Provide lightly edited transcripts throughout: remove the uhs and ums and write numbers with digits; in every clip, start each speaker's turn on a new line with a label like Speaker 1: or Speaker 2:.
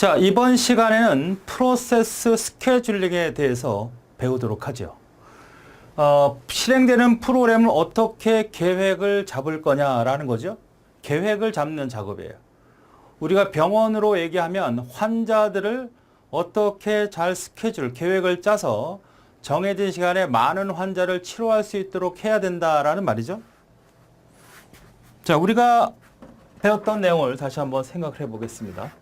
Speaker 1: 자, 이번 시간에는 프로세스 스케줄링에 대해서 배우도록 하죠. 실행되는 프로그램을 어떻게 계획을 잡을 거냐라는 거죠. 계획을 잡는 작업이에요. 우리가 병원으로 얘기하면 환자들을 어떻게 잘 스케줄, 계획을 짜서 정해진 시간에 많은 환자를 치료할 수 있도록 해야 된다라는 말이죠. 자, 우리가 배웠던 내용을 다시 한번 생각을 해보겠습니다.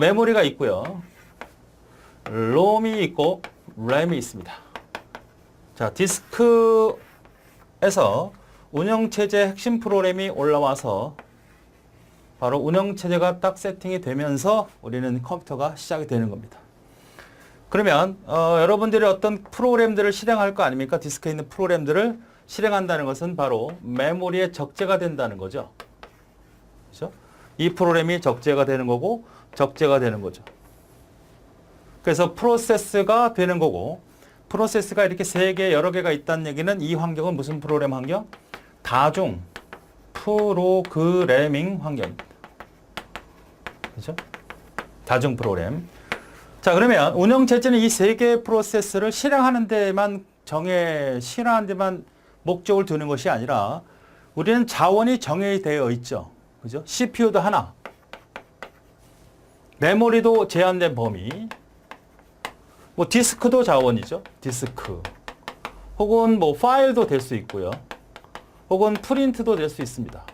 Speaker 1: 메모리가 있고요. 롬이 있고 램이 있습니다. 자, 디스크에서 운영체제 핵심 프로그램이 올라와서 바로 운영체제가 딱 세팅이 되면서 우리는 컴퓨터가 시작이 되는 겁니다. 그러면 여러분들이 어떤 프로그램들을 실행할 거 아닙니까? 디스크에 있는 프로그램들을 실행한다는 것은 바로 메모리에 적재가 된다는 거죠. 그렇죠? 이 프로그램이 적재가 되는 거고 적재가 되는 거죠. 그래서 프로세스가 되는 거고, 프로세스가 이렇게 세 개, 여러 개가 있다는 얘기는 이 환경은 무슨 프로그램 환경? 다중 프로그래밍 환경입니다. 그렇죠? 다중 프로그램. 자, 그러면 운영체제는 이 세 개의 프로세스를 실행하는 데만 실행하는 데만 목적을 두는 것이 아니라 우리는 자원이 정해되어 있죠. 그죠? CPU도 하나. 메모리도 제한된 범위. 뭐 디스크도 자원이죠. 디스크. 혹은 뭐 파일도 될 수 있고요. 혹은 프린트도 될 수 있습니다.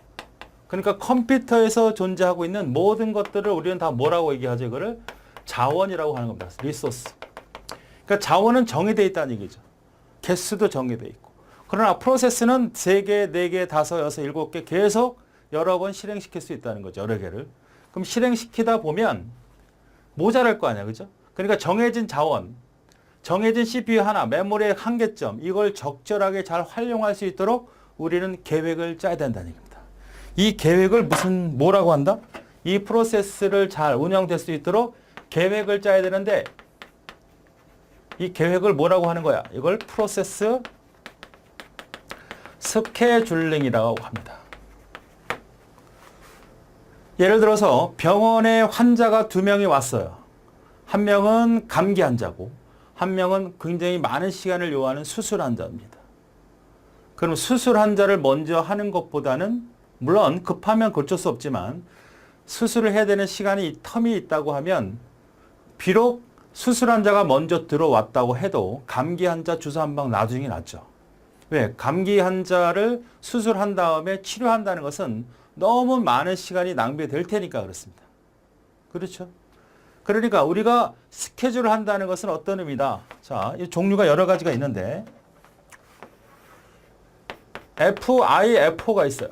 Speaker 1: 그러니까 컴퓨터에서 존재하고 있는 모든 것들을 우리는 다 뭐라고 얘기하죠? 이거를 자원이라고 하는 겁니다. 리소스. 그러니까 자원은 정의되어 있다는 얘기죠. 개수도 정의되어 있고. 그러나 프로세스는 3개, 4개, 5, 6, 7개 계속 여러 번 실행시킬 수 있다는 거죠. 여러 개를. 그럼 실행시키다 보면 모자랄 거 아니야. 그죠? 그러니까 정해진 자원, 정해진 CPU 하나, 메모리의 한계점, 이걸 적절하게 잘 활용할 수 있도록 우리는 계획을 짜야 된다는 얘기입니다. 이 계획을 뭐라고 한다? 이 프로세스를 잘 운영될 수 있도록 계획을 짜야 되는데 이 계획을 뭐라고 하는 거야? 이걸 프로세스 스케줄링이라고 합니다. 예를 들어서 병원에 환자가 2명이 왔어요. 한 명은 감기 환자고 한 명은 굉장히 많은 시간을 요하는 수술 환자입니다. 그럼 수술 환자를 먼저 하는 것보다는 물론 급하면 어쩔 수 없지만 수술을 해야 되는 시간이 텀이 있다고 하면 비록 수술 환자가 먼저 들어왔다고 해도 감기 환자 주사 한 방 놔주는 게 낫죠. 왜? 감기 환자를 수술한 다음에 치료한다는 것은 너무 많은 시간이 낭비될 테니까 그렇습니다. 그렇죠? 그러니까 우리가 스케줄을 한다는 것은 어떤 의미다? 자, 이 종류가 여러 가지가 있는데 FIFO가 있어요.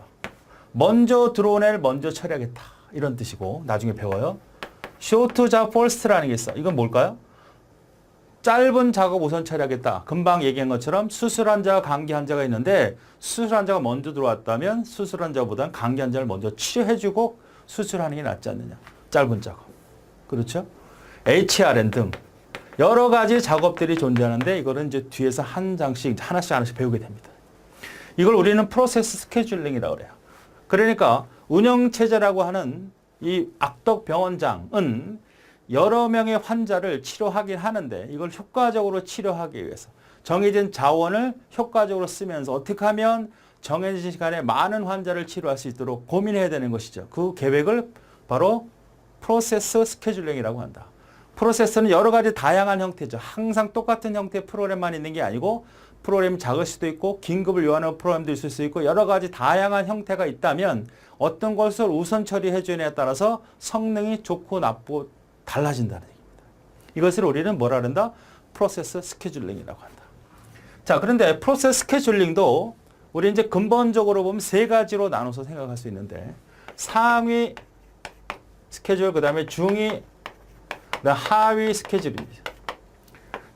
Speaker 1: 먼저 들어온 애를 먼저 처리하겠다. 이런 뜻이고 나중에 배워요. Short Job First라는 게 있어. 이건 뭘까요? 짧은 작업 우선 처리하겠다. 금방 얘기한 것처럼 수술 환자와 감기 환자가 있는데 수술 환자가 먼저 들어왔다면 수술 환자보다는 감기 환자를 먼저 치료해주고 수술하는 게 낫지 않느냐. 짧은 작업. 그렇죠? HRN 등 여러 가지 작업들이 존재하는데 이거는 이제 뒤에서 하나씩 배우게 됩니다. 이걸 우리는 프로세스 스케줄링이라고 그래요. 그러니까 운영체제라고 하는 이 악덕 병원장은 여러 명의 환자를 치료하긴 하는데 이걸 효과적으로 치료하기 위해서 정해진 자원을 효과적으로 쓰면서 어떻게 하면 정해진 시간에 많은 환자를 치료할 수 있도록 고민해야 되는 것이죠. 그 계획을 바로 프로세스 스케줄링이라고 한다. 프로세스는 여러 가지 다양한 형태죠. 항상 똑같은 형태의 프로그램만 있는 게 아니고 프로그램이 작을 수도 있고 긴급을 요하는 프로그램도 있을 수 있고 여러 가지 다양한 형태가 있다면 어떤 것을 우선 처리해 주느냐에 따라서 성능이 좋고 나쁘고 달라진다는 얘기입니다. 이것을 우리는 뭐라 그런다? 프로세스 스케줄링이라고 한다. 자, 그런데 프로세스 스케줄링도 우리 이제 근본적으로 보면 3가지로 나눠서 생각할 수 있는데 상위 스케줄, 그 다음에 중위, 그다음 하위 스케줄입니다.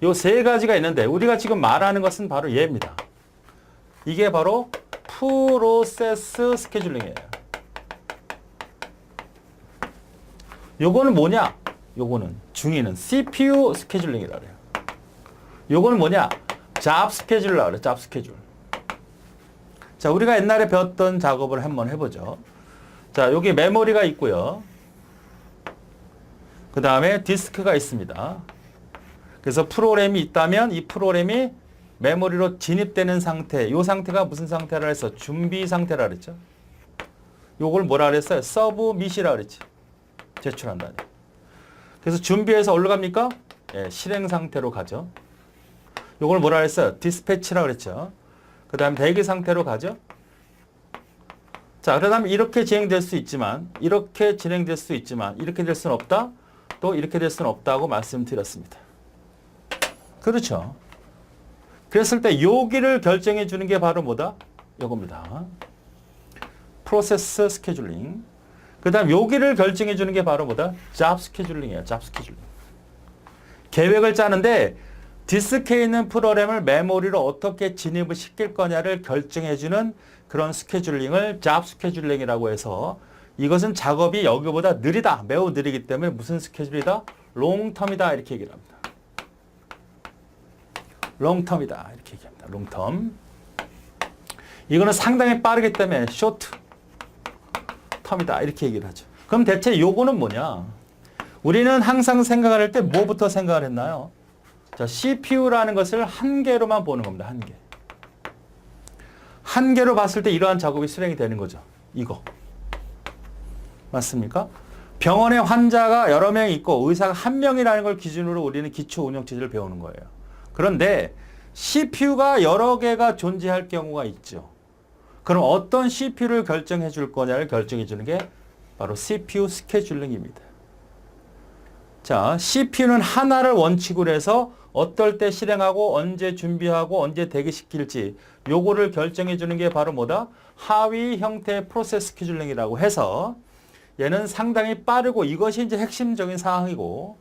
Speaker 1: 이 3가지가 있는데 우리가 지금 말하는 것은 바로 얘입니다. 이게 바로 프로세스 스케줄링이에요. 요거는 뭐냐? 요거는 중위는 CPU 스케줄링이라고 해요. 요거는 뭐냐? 잡 스케줄이라고 그래요. 잡 스케줄. 자, 우리가 옛날에 배웠던 작업을 한번 해보죠. 자, 여기 메모리가 있고요. 그 다음에 디스크가 있습니다. 그래서 프로그램이 있다면 이 프로그램이 메모리로 진입되는 상태, 이 상태가 무슨 상태라 해서 준비 상태라 그랬죠. 요걸 뭐라 그랬어요? 서브밋이라 그랬지. 제출한다니. 그래서 준비해서 어디로 갑니까? 예, 실행 상태로 가죠. 요걸 뭐라 그랬어요? 디스패치라 그랬죠. 그 다음에 대기 상태로 가죠. 자, 그러면 이렇게 진행될 수 있지만, 이렇게 진행될 수 있지만, 이렇게 될 수는 없다. 또 이렇게 될 수는 없다고 말씀드렸습니다. 그렇죠. 그랬을 때 여기를 결정해 주는 게 바로 뭐다? 이겁니다. 프로세스 스케줄링. 그 다음 여기를 결정해 주는 게 바로 뭐다? 잡 스케줄링이에요. 잡 스케줄링. 계획을 짜는데 디스크에 있는 프로그램을 메모리로 어떻게 진입을 시킬 거냐를 결정해 주는 그런 스케줄링을 잡 스케줄링이라고 해서 이것은 작업이 여기보다 느리다. 매우 느리기 때문에 무슨 스케줄이다? 롱텀이다. 이렇게 얘기를 합니다. 롱텀이다. 이렇게 얘기합니다. 롱텀. 이거는 상당히 빠르기 때문에 쇼트 텀이다. 이렇게 얘기를 하죠. 그럼 대체 요거는 뭐냐? 우리는 항상 생각할 때 뭐부터 생각을 했나요? 자, CPU라는 것을 한 개로만 보는 겁니다. 한 개. 한 개로 봤을 때 이러한 작업이 수행이 되는 거죠. 이거. 맞습니까? 병원에 환자가 여러 명 있고 의사가 한 명이라는 걸 기준으로 우리는 기초 운영체제를 배우는 거예요. 그런데 CPU가 여러 개가 존재할 경우가 있죠. 그럼 어떤 CPU를 결정해 줄 거냐를 결정해 주는 게 바로 CPU 스케줄링입니다. 자, CPU는 하나를 원칙으로 해서 어떨 때 실행하고 언제 준비하고 언제 대기시킬지 요거를 결정해 주는 게 바로 뭐다? 하위 형태의 프로세스 스케줄링이라고 해서 얘는 상당히 빠르고 이것이 이제 핵심적인 사항이고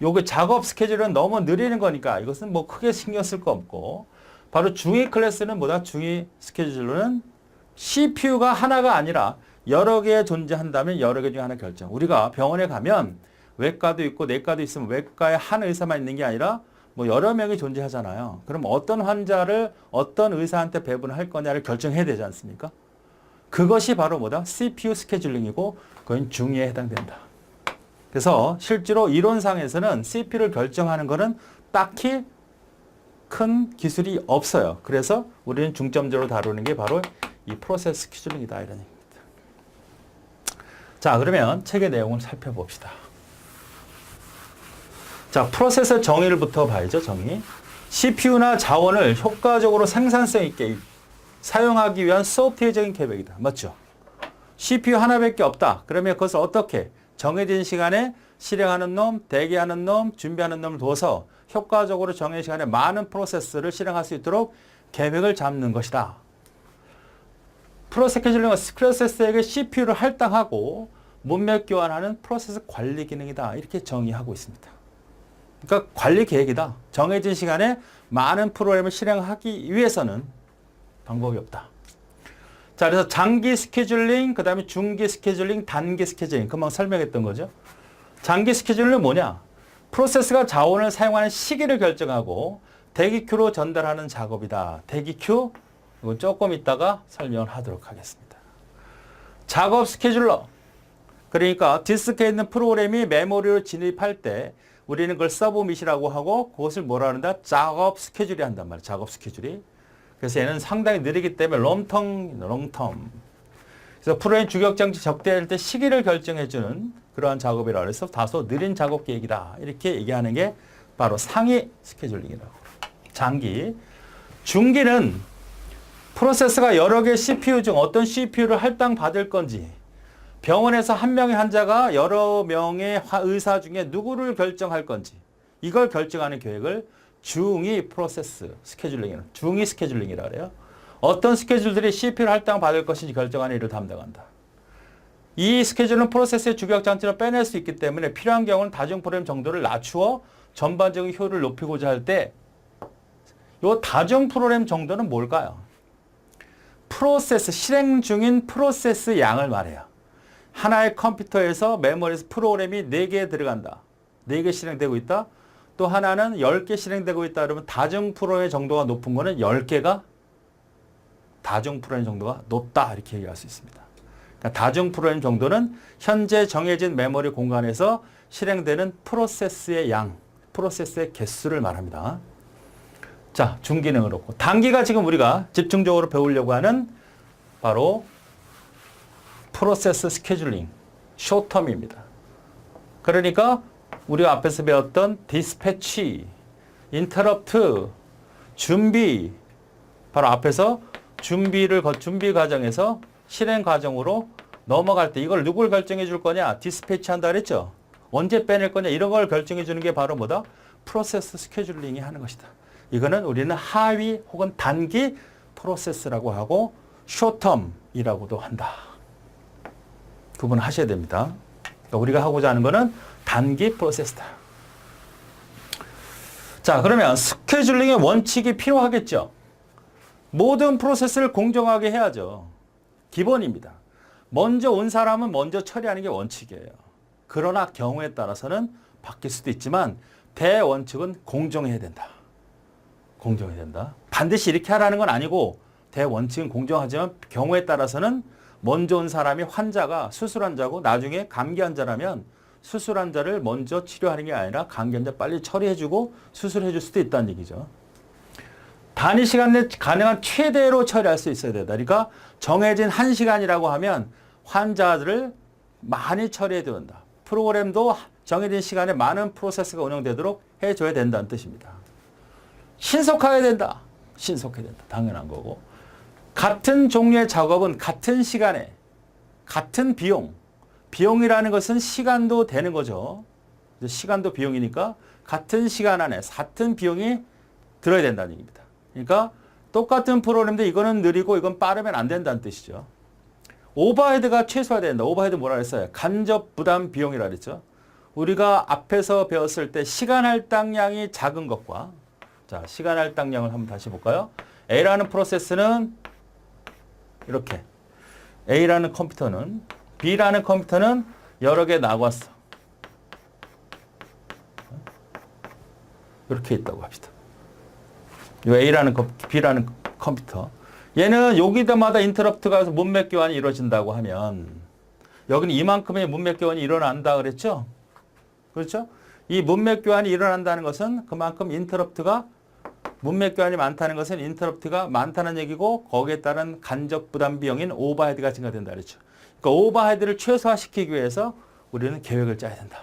Speaker 1: 요게 작업 스케줄은 너무 느리는 거니까 이것은 뭐 크게 신경 쓸 거 없고 바로 중위 클래스는 뭐다? 중위 스케줄로는 CPU가 하나가 아니라 여러 개 존재한다면 여러 개 중에 하나 결정. 우리가 병원에 가면 외과도 있고 내과도 있으면 외과에 한 의사만 있는 게 아니라 뭐 여러 명이 존재하잖아요. 그럼 어떤 환자를 어떤 의사한테 배분할 거냐를 결정해야 되지 않습니까? 그것이 바로 뭐다? CPU 스케줄링이고 그건 중위에 해당된다. 그래서 실제로 이론상에서는 CPU를 결정하는 것은 딱히 큰 기술이 없어요. 그래서 우리는 중점적으로 다루는 게 바로 이 프로세스 스케줄링이다 이런 얘기입니다. 자, 그러면 책의 내용을 살펴봅시다. 자, 프로세스 정의를부터 봐야죠. 정의. CPU나 자원을 효과적으로 생산성 있게 사용하기 위한 소프트웨어적인 계획이다. 맞죠? CPU 하나밖에 없다. 그러면 그것을 어떻게 정해진 시간에 실행하는 놈, 대기하는 놈, 준비하는 놈을 둬서 효과적으로 정해진 시간에 많은 프로세스를 실행할 수 있도록 계획을 잡는 것이다. 프로스케줄링은 프로세스에게 CPU를 할당하고 문맥 교환하는 프로세스 관리 기능이다. 이렇게 정의하고 있습니다. 그러니까 관리 계획이다. 정해진 시간에 많은 프로그램을 실행하기 위해서는 방법이 없다. 자, 그래서 장기 스케줄링, 그 다음에 중기 스케줄링, 단기 스케줄링. 금방 설명했던 거죠. 장기 스케줄링은 뭐냐? 프로세스가 자원을 사용하는 시기를 결정하고 대기큐로 전달하는 작업이다. 대기큐, 이건 조금 있다가 설명을 하도록 하겠습니다. 작업 스케줄러. 그러니까 디스크에 있는 프로그램이 메모리로 진입할 때 우리는 그걸 서브밋이라고 하고 그것을 뭐라 한다? 작업 스케줄이 한단 말이에요. 작업 스케줄이. 그래서 얘는 상당히 느리기 때문에 롱텀. 그래서 프로그램 주격장치 적대할 때 시기를 결정해주는 그러한 작업이라 그래서 다소 느린 작업 계획이다. 이렇게 얘기하는 게 바로 상위 스케줄링이라고. 장기. 중기는 프로세스가 여러 개 CPU 중 어떤 CPU를 할당받을 건지 병원에서 한 명의 환자가 여러 명의 의사 중에 누구를 결정할 건지 이걸 결정하는 계획을 중위 프로세스 스케줄링이라고 중위 스케줄링이라고 그래요. 어떤 스케줄들이 CPU를 할당받을 것인지 결정하는 일을 담당한다. 이 스케줄은 프로세스의 주격장치를 빼낼 수 있기 때문에 필요한 경우는 다중 프로그램 정도를 낮추어 전반적인 효율을 높이고자 할 때 이 다중 프로그램 정도는 뭘까요? 프로세스, 실행 중인 프로세스 양을 말해요. 하나의 컴퓨터에서 메모리에서 프로그램이 4개 들어간다. 4개 실행되고 있다. 또 하나는 10개 실행되고 있다. 그러면 다중 프로그램 정도가 높은 거는 10개가 다중 프로그램 정도가 높다. 이렇게 얘기할 수 있습니다. 다중 프로그램 정도는 현재 정해진 메모리 공간에서 실행되는 프로세스의 양, 프로세스의 개수를 말합니다. 자, 중기능은 그렇고. 단기가 지금 우리가 집중적으로 배우려고 하는 바로 프로세스 스케줄링, 쇼텀입니다. 그러니까 우리가 앞에서 배웠던 디스패치, 인터럽트, 준비, 바로 앞에서 준비 과정에서 실행 과정으로 넘어갈 때 이걸 누굴 결정해 줄 거냐? 디스패치 한다 그랬죠? 언제 빼낼 거냐? 이런 걸 결정해 주는 게 바로 뭐다? 프로세스 스케줄링이 하는 것이다. 이거는 우리는 하위 혹은 단기 프로세스라고 하고 쇼텀이라고도 한다. 구분하셔야 됩니다. 그러니까 우리가 하고자 하는 거는 단기 프로세스다. 자, 그러면 스케줄링의 원칙이 필요하겠죠. 모든 프로세스를 공정하게 해야죠. 기본입니다. 먼저 온 사람은 먼저 처리하는 게 원칙이에요. 그러나 경우에 따라서는 바뀔 수도 있지만 대원칙은 공정해야 된다. 공정해야 된다. 반드시 이렇게 하라는 건 아니고 대원칙은 공정하지만 경우에 따라서는 먼저 온 사람이 환자가 수술 환자고 나중에 감기 환자라면 수술 환자를 먼저 치료하는 게 아니라 감기 환자 빨리 처리해주고 수술해 줄 수도 있다는 얘기죠. 단위 시간 내 가능한 최대로 처리할 수 있어야 된다. 그러니까 정해진 1시간이라고 하면 환자들을 많이 처리해야 된다. 프로그램도 정해진 시간에 많은 프로세스가 운영되도록 해줘야 된다는 뜻입니다. 신속하게 된다. 신속해야 된다. 당연한 거고. 같은 종류의 작업은 같은 시간에 같은 비용. 비용이라는 것은 시간도 되는 거죠. 시간도 비용이니까 같은 시간 안에 같은 비용이 들어야 된다는 얘기입니다. 그러니까 똑같은 프로그램인데 이거는 느리고 이건 빠르면 안 된다는 뜻이죠. 오버헤드가 최소화된다. 오버헤드 뭐라 그랬어요? 간접 부담 비용이라 그랬죠. 우리가 앞에서 배웠을 때 시간 할당량이 작은 것과 자, 시간 할당량을 한번 다시 볼까요? A라는 프로세스는 이렇게 A라는 컴퓨터는 B라는 컴퓨터는 여러 개 나왔어. 이렇게 있다고 합시다. 요 A라는 B라는 컴퓨터. 얘는 여기다마다 인터럽트가 문맥 교환이 이루어진다고 하면 여기는 이만큼의 문맥 교환이 일어난다 그랬죠? 그렇죠? 이 문맥 교환이 일어난다는 것은 그만큼 인터럽트가 문맥 교환이 많다는 것은 인터럽트가 많다는 얘기고 거기에 따른 간접 부담 비용인 오버헤드가 증가된다 그랬죠. 그러니까 오버헤드를 최소화시키기 위해서 우리는 계획을 짜야 된다.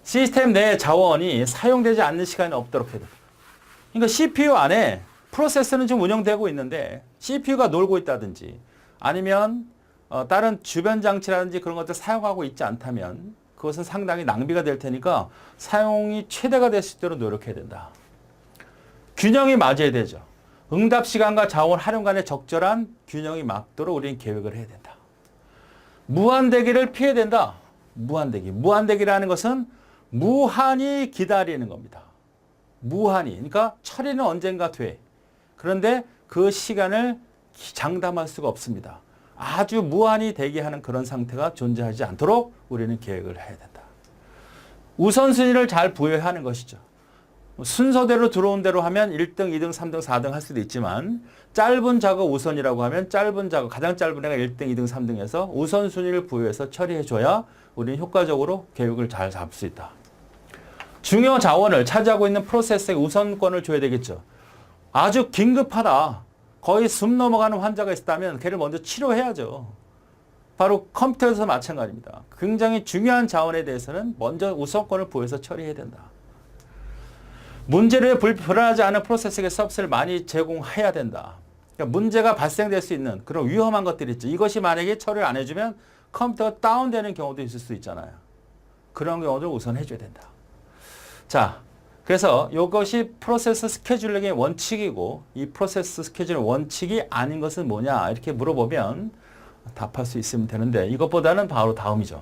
Speaker 1: 시스템 내 자원이 사용되지 않는 시간이 없도록 해야 된다. 그러니까 CPU 안에 프로세서는 지금 운영되고 있는데 CPU가 놀고 있다든지 아니면 다른 주변 장치라든지 그런 것들 사용하고 있지 않다면 그것은 상당히 낭비가 될 테니까 사용이 최대가 될 수 있도록 노력해야 된다. 균형이 맞아야 되죠. 응답 시간과 자원 활용 간의 적절한 균형이 맞도록 우리는 계획을 해야 된다. 무한대기를 피해야 된다. 무한대기. 무한대기라는 것은 무한히 기다리는 겁니다. 무한히. 그러니까 처리는 언젠가 돼. 그런데 그 시간을 장담할 수가 없습니다. 아주 무한히 대기하는 그런 상태가 존재하지 않도록 우리는 계획을 해야 된다. 우선순위를 잘 부여하는 것이죠. 순서대로 들어온 대로 하면 1등, 2등, 3등, 4등 할 수도 있지만 짧은 작업 우선이라고 하면 짧은 작업, 가장 짧은 애가 1등, 2등, 3등에서 우선순위를 부여해서 처리해줘야 우리는 효과적으로 계획을 잘 잡을 수 있다. 중요 자원을 차지하고 있는 프로세스에 우선권을 줘야 되겠죠. 아주 긴급하다. 거의 숨 넘어가는 환자가 있다면 걔를 먼저 치료해야죠. 바로 컴퓨터에서 마찬가지입니다. 굉장히 중요한 자원에 대해서는 먼저 우선권을 부여해서 처리해야 된다. 문제를 불안하지 않은 프로세스에게 서비스를 많이 제공해야 된다. 그러니까 문제가 발생될 수 있는 그런 위험한 것들이 있죠. 이것이 만약에 처리를 안 해주면 컴퓨터가 다운되는 경우도 있을 수 있잖아요. 그런 경우를 우선 해줘야 된다. 자, 그래서 이것이 프로세스 스케줄링의 원칙이고 이 프로세스 스케줄링 원칙이 아닌 것은 뭐냐 이렇게 물어보면 답할 수 있으면 되는데 이것보다는 바로 다음이죠.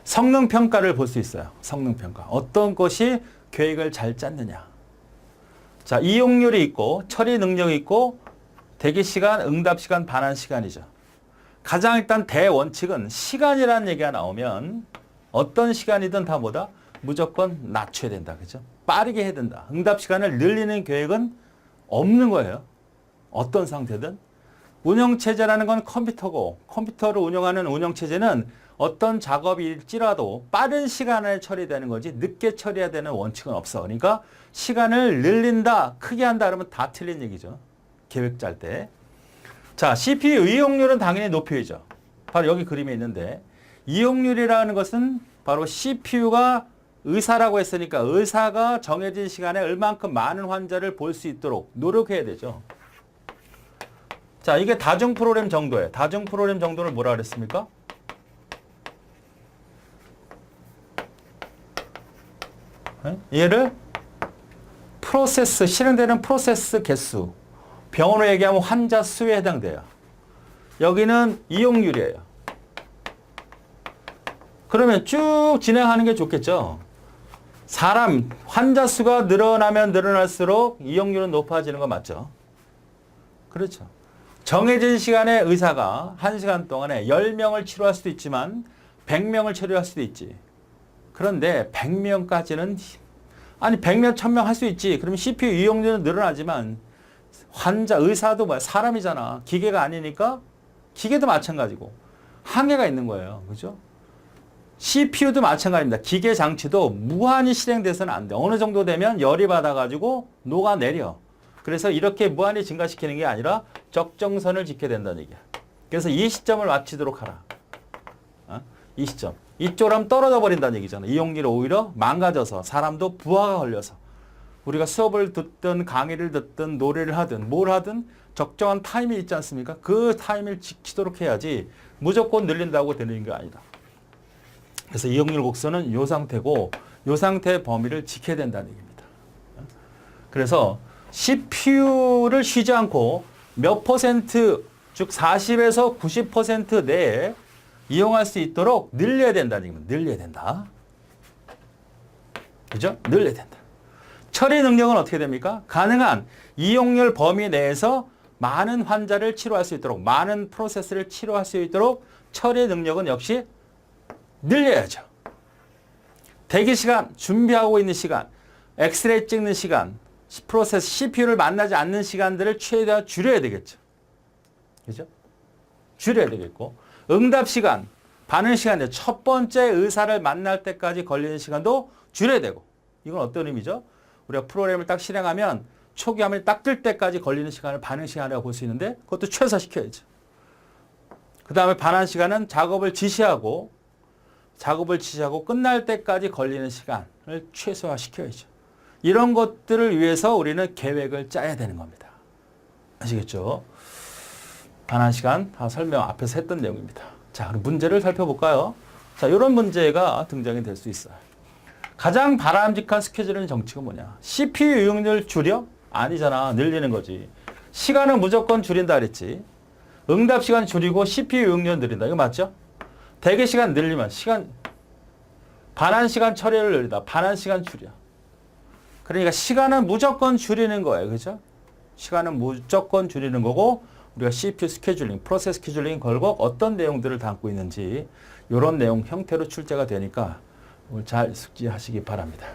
Speaker 1: 성능평가를 볼 수 있어요. 성능평가. 어떤 것이 계획을 잘 짰느냐. 자, 이용률이 있고 처리 능력이 있고 대기시간, 응답시간, 반환시간이죠. 가장 일단 대원칙은 시간이라는 얘기가 나오면 어떤 시간이든 다 뭐다? 무조건 낮춰야 된다. 그죠? 빠르게 해야 된다. 응답시간을 늘리는 계획은 없는 거예요. 어떤 상태든. 운영체제라는 건 컴퓨터고 컴퓨터를 운영하는 운영체제는 어떤 작업일지라도 빠른 시간에 처리되는 거지 늦게 처리해야 되는 원칙은 없어. 그러니까 시간을 늘린다, 크게 한다 그러면 다 틀린 얘기죠. 계획 짤 때. 자, CPU 이용률은 당연히 높여야죠. 바로 여기 그림에 있는데 이용률이라는 것은 바로 CPU가 의사라고 했으니까 의사가 정해진 시간에 얼만큼 많은 환자를 볼 수 있도록 노력해야 되죠. 자, 이게 다중 프로그램 정도예요. 다중 프로그램 정도를 뭐라 그랬습니까? 얘를 프로세스, 실행되는 프로세스 개수, 병원으로 얘기하면 환자 수에 해당돼요. 여기는 이용률이에요. 그러면 쭉 진행하는 게 좋겠죠. 사람, 환자 수가 늘어나면 늘어날수록 이용률은 높아지는 거 맞죠? 그렇죠. 정해진 시간에 의사가 1시간 동안에 10명을 치료할 수도 있지만 100명을 치료할 수도 있지. 그런데 100명까지는 아니 100명, 1000명 할 수 있지. 그러면 CPU 이용률은 늘어나지만 환자, 의사도 뭐야? 사람이잖아. 기계가 아니니까 기계도 마찬가지고 한계가 있는 거예요. 그죠? CPU도 마찬가지입니다. 기계 장치도 무한히 실행돼서는 안 돼. 어느 정도 되면 열이 받아가지고 녹아내려. 그래서 이렇게 무한히 증가시키는 게 아니라 적정선을 지켜야 된다는 얘기야. 그래서 이 시점을 맞추도록 하라. 이 시점. 이쪽으로 하면 떨어져 버린다는 얘기잖아. 이용률이 오히려 망가져서 사람도 부하가 걸려서 우리가 수업을 듣든 강의를 듣든 노래를 하든 뭘 하든 적정한 타임이 있지 않습니까? 그 타임을 지키도록 해야지 무조건 늘린다고 되는 게 아니다. 그래서 이용률 곡선은 이 상태고 이 상태의 범위를 지켜야 된다는 얘기입니다. 그래서 CPU를 쉬지 않고 몇 퍼센트, 즉 40에서 90% 내에 이용할 수 있도록 늘려야 된다는 얘기입니다. 늘려야 된다. 그죠? 늘려야 된다. 처리 능력은 어떻게 됩니까? 가능한 이용률 범위 내에서 많은 환자를 치료할 수 있도록, 많은 프로세스를 치료할 수 있도록 처리 능력은 역시 늘려야죠. 대기 시간, 준비하고 있는 시간, 엑스레이 찍는 시간, 프로세스 CPU를 만나지 않는 시간들을 최대한 줄여야 되겠죠. 그죠? 줄여야 되겠고, 응답 시간, 반응 시간, 첫 번째 의사를 만날 때까지 걸리는 시간도 줄여야 되고, 이건 어떤 의미죠? 우리가 프로그램을 딱 실행하면 초기 화면이 딱 뜰 때까지 걸리는 시간을 반응 시간이라고 볼 수 있는데, 그것도 최소화시켜야죠. 그 다음에 반환 시간은 작업을 지시하고 끝날 때까지 걸리는 시간을 최소화시켜야죠. 이런 것들을 위해서 우리는 계획을 짜야 되는 겁니다. 아시겠죠? 반환 시간 다 설명 앞에서 했던 내용입니다. 자, 그럼 문제를 살펴볼까요? 자, 이런 문제가 등장이 될 수 있어요. 가장 바람직한 스케줄의 정책은 뭐냐? CPU 이용률 줄여? 아니잖아. 늘리는 거지. 시간은 무조건 줄인다 그랬지. 응답 시간 줄이고 CPU 이용률 늘린다. 이거 맞죠? 대기 시간 늘리면 반환 시간 처리를 늘리다. 반환 시간 줄여. 그러니까 시간은 무조건 줄이는 거예요. 그죠? 시간은 무조건 줄이는 거고 우리가 CPU 스케줄링, 프로세스 스케줄링 걸고 어떤 내용들을 담고 있는지 이런 내용 형태로 출제가 되니까 잘 숙지하시기 바랍니다.